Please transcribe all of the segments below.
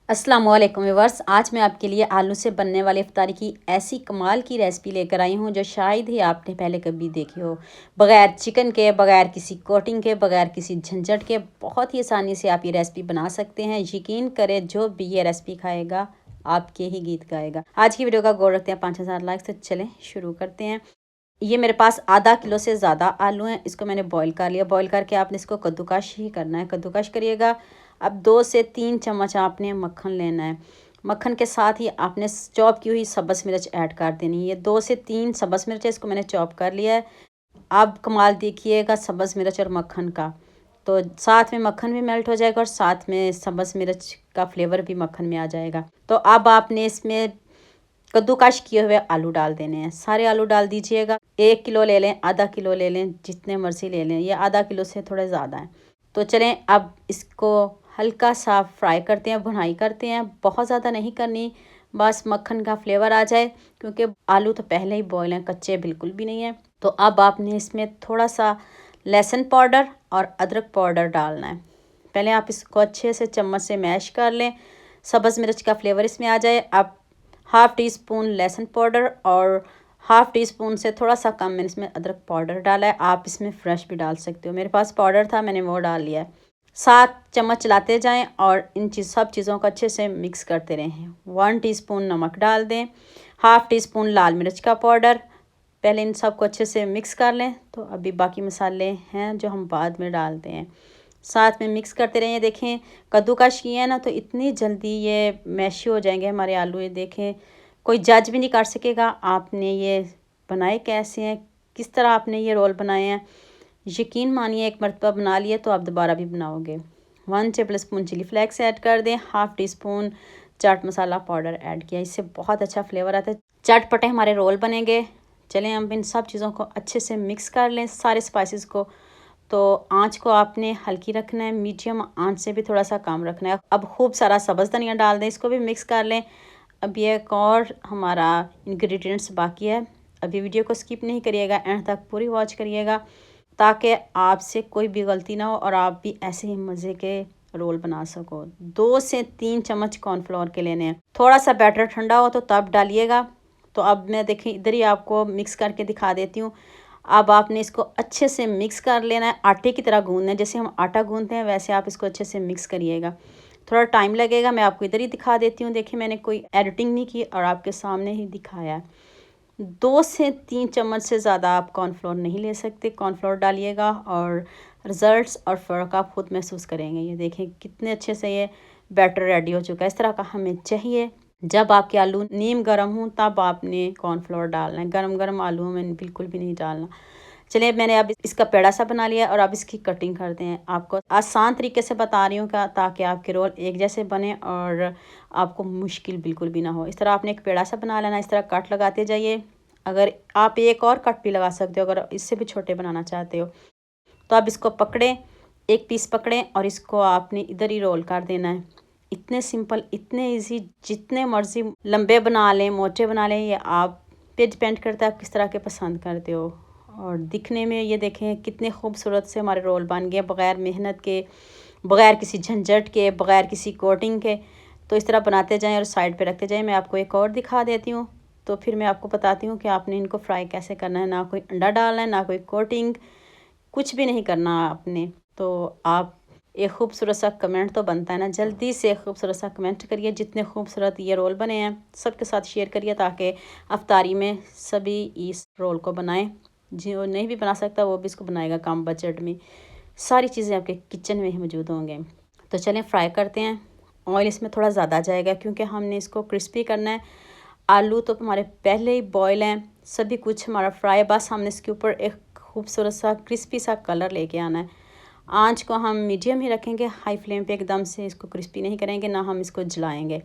अस्सलाम वालेकुम व्यूअर्स। आज मैं आपके लिए आलू से बनने वाले इफ्तारी की ऐसी कमाल की रेसिपी लेकर आई हूँ जो शायद ही आपने पहले कभी देखी हो। बग़ैर चिकन के, बग़ैर किसी कोटिंग के, बग़ैर किसी झंझट के बहुत ही आसानी से आप ये रेसिपी बना सकते हैं। यकीन करें, जो भी ये रेसिपी खाएगा आपके ही गीत गाएगा। आज की वीडियो का गोल रखते हैं 5000 लाइक्स। तो चलें शुरू करते हैं। ये मेरे पास आधा किलो से ज़्यादा आलू हैं। इसको मैंने बॉईल कर लिया। बॉईल करके आपने इसको कद्दूकश ही करना है, कद्दूकश करिएगा। अब 2 से 3 चम्मच आपने मक्खन लेना है। मक्खन के साथ ही आपने चॉप की हुई सब्ज़ मिर्च ऐड कर देनी है। ये 2 से 3 सब्ज़ मिर्च है, इसको मैंने चॉप कर लिया है। अब कमाल देखिएगा सब्ज़ मिर्च और मक्खन का, तो साथ में मक्खन भी मेल्ट हो जाएगा और साथ में सब्ज़ मिर्च का फ्लेवर भी मक्खन में आ जाएगा। तो अब आपने इसमें कद्दूकश किए हुए आलू डाल देने हैं। सारे आलू डाल दीजिएगा। 1 किलो ले लें, आधा किलो ले लें, जितने मर्ज़ी ले लें। ये आधा किलो से थोड़े ज़्यादा हैं। तो चलें अब इसको हल्का सा फ्राई करते हैं, भुनाई करते हैं। बहुत ज़्यादा नहीं करनी, बस मक्खन का फ्लेवर आ जाए, क्योंकि आलू तो पहले ही बॉयल हैं, कच्चे बिल्कुल भी नहीं हैं। तो अब आपने इसमें थोड़ा सा लहसुन पाउडर और अदरक पाउडर डालना है। पहले आप इसको अच्छे से चम्मच से मैश कर लें, सब्ज़ मिर्च का फ्लेवर इसमें आ जाए। अब हाफ़ टी स्पून लहसुन पाउडर और हाफ़ टी स्पून से थोड़ा सा कम मैंने इसमें अदरक पाउडर डाला है। आप इसमें फ्रेश भी डाल सकते हो, मेरे पास पाउडर था, मैंने वो डाल लिया है। 7 चम्मच चलाते जाएं और इन सब चीज़ों को अच्छे से मिक्स करते रहें। 1 टीस्पून नमक डाल दें, हाफ़ टी स्पून लाल मिर्च का पाउडर। पहले इन सब को अच्छे से मिक्स कर लें। तो अभी बाकी मसाले हैं जो हम बाद में डालते हैं। साथ में मिक्स करते रहें। देखें, कद्दूकश किए हैं ना, तो इतनी जल्दी ये मैशी हो जाएंगे हमारे आलू। ये देखें, कोई जज भी नहीं कर सकेगा आपने ये बनाए कैसे हैं, किस तरह आपने ये रोल बनाए हैं। यकीन मानिए, एक मरतबा बना लिए तो आप दोबारा भी बनाओगे। 1 tablespoon chilli flakes add कर दें। Half teaspoon chaat masala powder add किया, इससे बहुत अच्छा फ्लेवर आता है, चटपटे हमारे रोल बनेंगे। चलें हम इन सब चीज़ों को अच्छे से मिक्स कर लें, सारे स्पाइसेस को। तो आंच को आपने हल्की रखना है, मीडियम आंच से भी थोड़ा सा कम रखना है। अब खूब सारा सब्ज़ धनिया डाल दें, इसको भी मिक्स कर लें। अब ये एक और हमारा इंग्रेडिएंट्स बाकी है। अभी वीडियो को स्किप नहीं करिएगा, एंड तक पूरी वॉच करिएगा, ताकि आपसे कोई भी गलती ना हो और आप भी ऐसे ही मज़े के रोल बना सको। 2 से 3 चम्मच कॉर्नफ्लोर के लेने हैं। थोड़ा सा बैटर ठंडा हो तो तब डालिएगा। तो अब मैं देखें इधर ही आपको मिक्स करके दिखा देती हूँ। अब आपने इसको अच्छे से मिक्स कर लेना है, आटे की तरह गूंदना है। जैसे हम आटा गूंदते हैं वैसे आप इसको अच्छे से मिक्स करिएगा। थोड़ा टाइम लगेगा, मैं आपको इधर ही दिखा देती हूँ। देखिए, मैंने कोई एडिटिंग नहीं की और आपके सामने ही दिखाया है। 2 से 3 चम्मच से ज़्यादा आप कॉर्नफ्लोर नहीं ले सकते। कॉर्नफ्लोर डालिएगा और रिज़ल्ट्स और फ़र्क आप खुद महसूस करेंगे। ये देखें कितने अच्छे से ये बैटर रेडी हो चुका है। इस तरह का हमें चाहिए। जब आपके आलू नीम गर्म हों तब आपने कॉर्नफ्लोर डालना है, गरम गरम आलूओं में बिल्कुल भी नहीं डालना। चलिए, मैंने अब इसका पेड़ा सा बना लिया और अब इसकी कटिंग करते हैं। आपको आसान तरीके से बता रही हूँ क्या, ताकि आपके रोल एक जैसे बने और आपको मुश्किल बिल्कुल भी ना हो। इस तरह आपने एक पेड़ा सा बना लेना, इस तरह कट लगाते जाइए। अगर आप एक और कट भी लगा सकते हो, अगर इससे भी छोटे बनाना चाहते हो। तो आप इसको पकड़ें, एक पीस पकड़ें और इसको आपने इधर ही रोल कर देना है। इतने सिंपल, इतने इजी, जितने मर्ज़ी लंबे बना लें, मोटे बना लें, ये आप पे डिपेंड करता है आप किस तरह के पसंद करते हो। और दिखने में ये देखें कितने खूबसूरत से हमारे रोल बन गए, बग़ैर मेहनत के, बग़ैर किसी झंझट के, बग़ैर किसी कोटिंग के। तो इस तरह बनाते जाएं और साइड पे रखते जाएं। मैं आपको एक और दिखा देती हूँ, तो फिर मैं आपको बताती हूँ कि आपने इनको फ्राई कैसे करना है। ना कोई अंडा डालना है, ना कोई कोटिंग, कुछ भी नहीं करना आपने। तो आप एक खूबसूरत सा कमेंट तो बनता है ना, जल्दी से खूबसूरत सा कमेंट करिए। जितने खूबसूरत ये रोल बने हैं सबके साथ शेयर करिए, ताकि अफ्तारी में सभी इस रोल को बनाएं। जो नहीं भी बना सकता वो भी इसको बनाएगा कम बजट में। सारी चीज़ें आपके किचन में ही मौजूद होंगे। तो चलें फ्राई करते हैं। ऑयल इसमें थोड़ा ज़्यादा जाएगा क्योंकि हमने इसको क्रिस्पी करना है। आलू तो हमारे पहले ही बॉयल हैं, सभी कुछ हमारा फ्राई, बस हमने इसके ऊपर एक खूबसूरत सा क्रिस्पी सा कलर लेके आना है। आंच को हम मीडियम ही रखेंगे, हाई फ्लेम पे एकदम से इसको क्रिस्पी नहीं करेंगे, ना हम इसको जलाएंगे।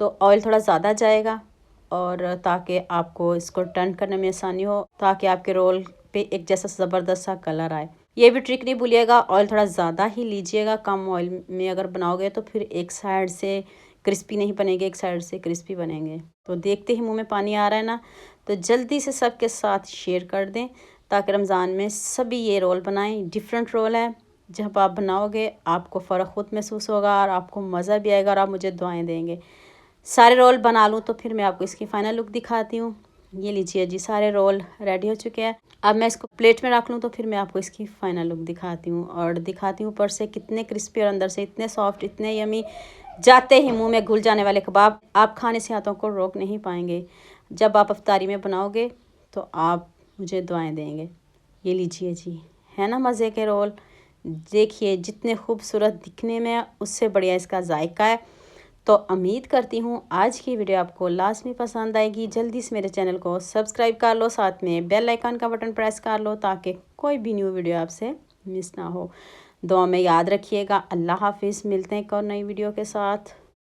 तो ऑयल थोड़ा ज़्यादा जाएगा, और ताकि आपको इसको टर्न करने में आसानी हो, ताकि आपके रोल पे एक जैसा ज़बरदस्त सा कलर आए। ये भी ट्रिक नहीं भूलिएगा, ऑयल थोड़ा ज़्यादा ही लीजिएगा। कम ऑयल में अगर बनाओगे तो फिर एक साइड से क्रिस्पी नहीं बनेंगे, एक साइड से क्रिस्पी बनेंगे। तो देखते ही मुंह में पानी आ रहा है ना, तो जल्दी से सबके साथ शेयर कर दें, ताकि रमज़ान में सभी ये रोल बनाएं। डिफरेंट रोल है, जब आप बनाओगे आपको फ़र्क खुद महसूस होगा और आपको मज़ा भी आएगा और आप मुझे दुआएं देंगे। सारे रोल बना लूँ तो फिर मैं आपको इसकी फ़ाइनल लुक दिखाती हूँ। ये लीजिए जी, सारे रोल रेडी हो चुके हैं। अब मैं इसको प्लेट में रख लूँ तो फिर मैं आपको इसकी फ़ाइनल लुक दिखाती हूँ और दिखाती हूँ ऊपर से कितने क्रिस्पी और अंदर से इतने सॉफ्ट, इतने यमी, जाते ही मुंह में घुल जाने वाले कबाब। आप खाने से हाथों को रोक नहीं पाएंगे। जब आप इफ्तारी में बनाओगे तो आप मुझे दुआएं देंगे। ये लीजिए जी, है ना मज़े के रोल। देखिए जितने खूबसूरत दिखने में उससे बढ़िया इसका जायका है। तो उम्मीद करती हूँ आज की वीडियो आपको लाजमी पसंद आएगी। जल्दी से मेरे चैनल को सब्सक्राइब कर लो, साथ में बेल आइकन का बटन प्रेस कर लो ताकि कोई भी न्यू वीडियो आपसे मिस ना हो। दुआ में याद रखिएगा। अल्लाह हाफिज़। मिलते हैं एक और नई वीडियो के साथ।